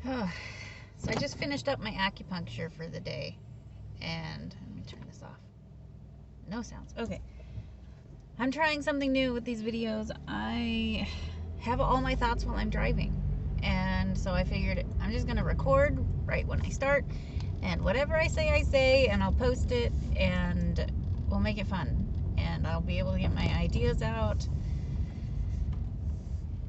So I just finished up my acupuncture for the day, and let me turn this off. No sounds. Okay. I'm trying something new with these videos. I have all my thoughts while I'm driving, and so I figured I'm just gonna record right when I start, and whatever I say, and I'll post it, and we'll make it fun, and I'll be able to get my ideas out.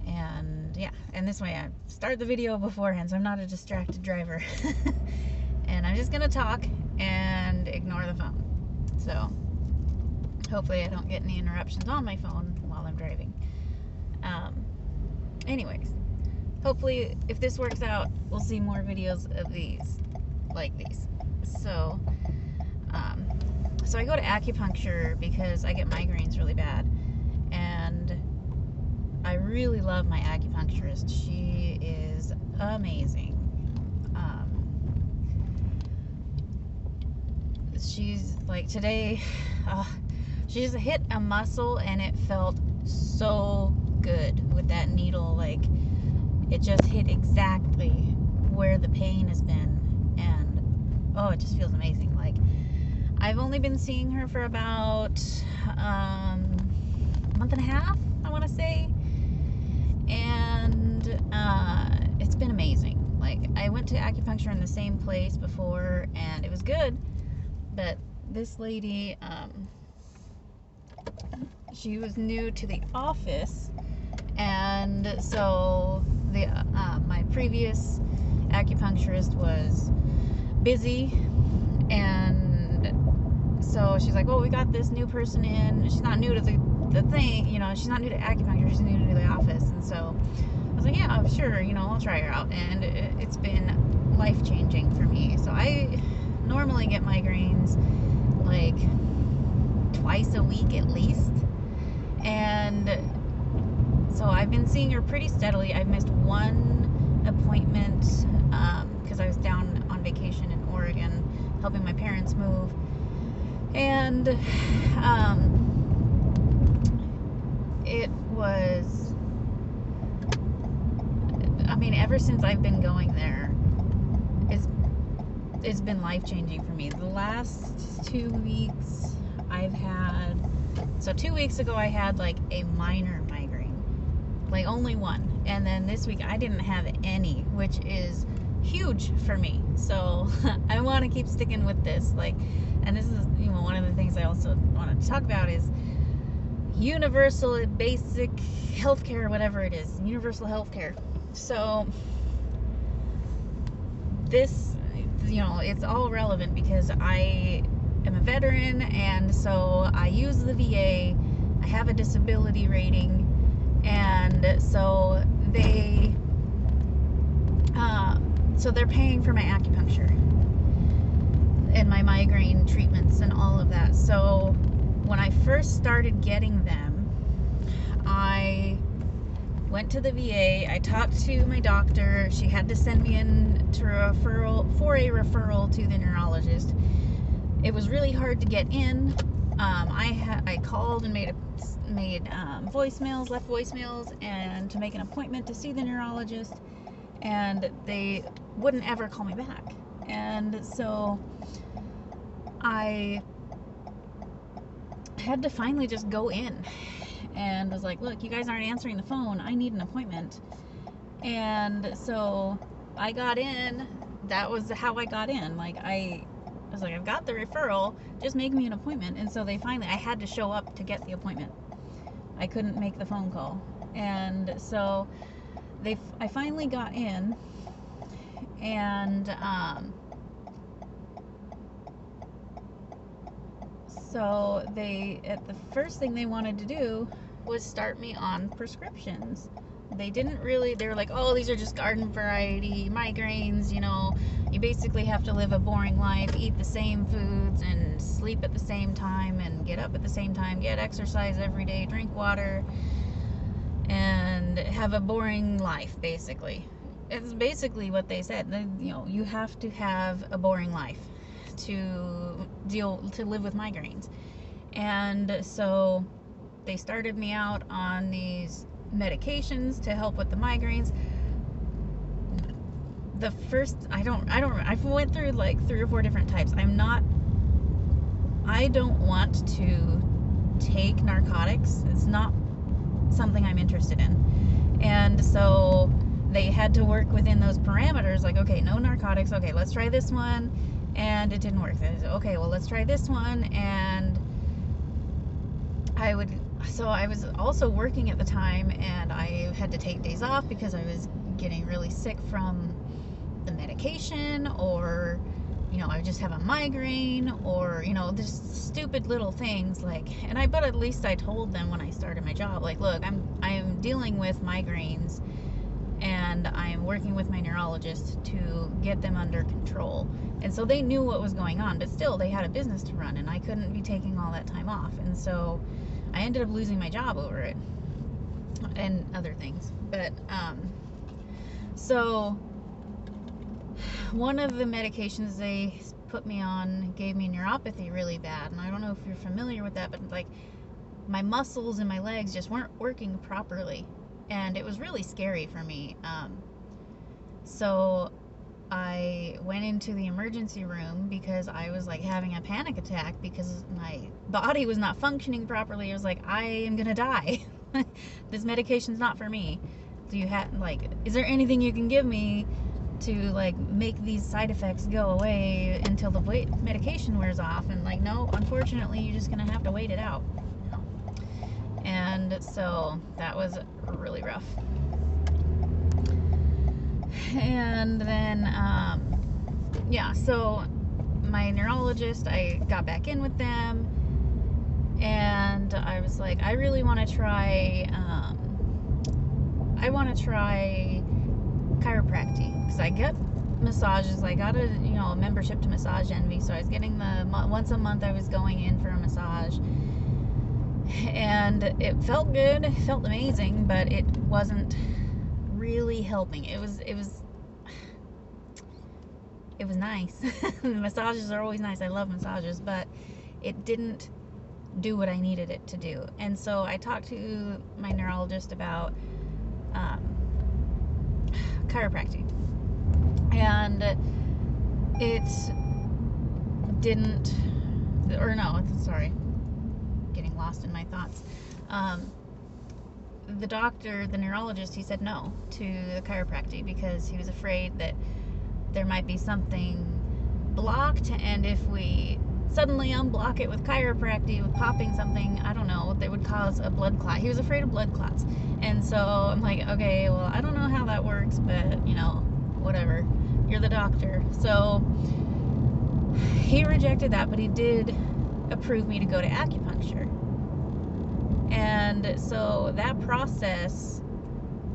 And yeah, and this way I start the video beforehand so I'm not a distracted driver. And I'm just gonna talk and ignore the phone. So hopefully I don't get any interruptions on my phone while I'm driving. Anyways, hopefully if this works out, we'll see more videos of these, like these. So I go to acupuncture because I get migraines really bad, and I really love my acupuncturist. She is amazing. She's like today, she just hit a muscle and it felt so good with that needle. Like it just hit exactly where the pain has been, and it just feels amazing. Like I've only been seeing her for about a month and a half, I want to say. And it's been amazing. Like I went to acupuncture in the same place before and it was good, but this lady, she was new to the office, and so the my previous acupuncturist was busy, and so she's like, well, we got this new person in. She's not new to the thing, she's not new to acupuncture, she's new to the office. And so I was like, yeah, sure, I'll try her out. And it's been life-changing for me. So I normally get migraines like twice a week at least, and so I've been seeing her pretty steadily. I've missed one appointment because I was down on vacation in Oregon helping my parents move, and it was, ever since I've been going there, it's been life-changing for me. The last 2 weeks I've had, so 2 weeks ago I had like a minor migraine, like only one, and then this week I didn't have any, which is huge for me. So I want to keep sticking with this, like, and this is one of the things I also want to talk about is universal basic healthcare, whatever it is, universal healthcare. So this, it's all relevant because I am a veteran, and so I use the VA. I have a disability rating, and so they're paying for my acupuncture and my migraine treatments and all of that. So when I first started getting them, I went to the VA. I talked to my doctor. She had to send me in to a referral to the neurologist. It was really hard to get in. I called and made voicemails, left voicemails, and to make an appointment to see the neurologist, and they wouldn't ever call me back. And so I had to finally just go in and was like, look, you guys aren't answering the phone. I need an appointment. And so I got in. That was how I got in. Like I was like, I've got the referral, just make me an appointment. And so I had to show up to get the appointment. I couldn't make the phone call. And so I finally got in, and so the first thing they wanted to do was start me on prescriptions. They were like, oh, these are just garden variety migraines, you basically have to live a boring life, eat the same foods, and sleep at the same time, and get up at the same time, get exercise every day, drink water, and have a boring life, basically. It's basically what they said. You have to have a boring life to live with migraines. And so they started me out on these medications to help with the migraines. the first, I went through like 3 or 4 different types. I don't want to take narcotics. It's not something I'm interested in. And so they had to work within those parameters, like, okay, no narcotics, okay, let's try this one, and it didn't work. They said, okay, well, let's try this one, and I was also working at the time, and I had to take days off because I was getting really sick from the medication, or, you know, I would just have a migraine, or, you know, just stupid little things, like, but at least I told them when I started my job, like, look, I'm dealing with migraines, and I'm working with my neurologist to get them under control. And so they knew what was going on, but still, they had a business to run, and I couldn't be taking all that time off. And so I ended up losing my job over it, and other things. But, so one of the medications they put me on gave me neuropathy really bad. And I don't know if you're familiar with that, but like my muscles in my legs just weren't working properly. And it was really scary for me. So I went into the emergency room because I was like having a panic attack because my body was not functioning properly. I was like, I am gonna die. This medication's not for me. Do you have, like, is there anything you can give me to like make these side effects go away until the medication wears off? And like, no, unfortunately, you're just gonna have to wait it out. And so that was really rough. And then, yeah, so my neurologist, I got back in with them, and I was like, I really want to try, chiropractic, because I get massages. I got a membership to Massage Envy, so I was getting once a month I was going in for a massage. And it felt good, it felt amazing, but it wasn't really helping. It was nice. The massages are always nice. I love massages, but it didn't do what I needed it to do. And so I talked to my neurologist about chiropractic, and it didn't, or no, sorry, getting lost in my thoughts. The doctor, the neurologist, he said no to the chiropractic because he was afraid that there might be something blocked, and if we suddenly unblock it with chiropractic, with popping something, I don't know, that would cause a blood clot. He was afraid of blood clots. And so I'm like, okay, well, I don't know how that works, but, you know, whatever. You're the doctor. So he rejected that, but he did approve me to go to acupuncture. And so that process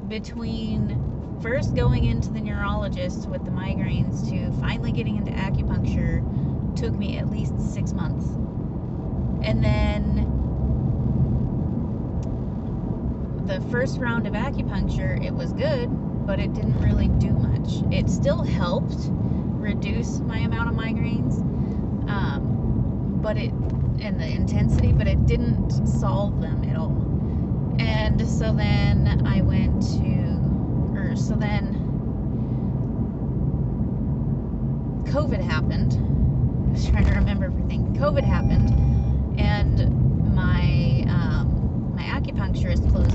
between first going into the neurologist with the migraines to finally getting into acupuncture took me at least 6 months. And then the first round of acupuncture, it was good, but it didn't really do much. It still helped reduce my amount of migraines, and the intensity, but it didn't solve them at all. And so then I went to, so then COVID happened. I was trying to remember everything. COVID happened, and my acupuncturist closed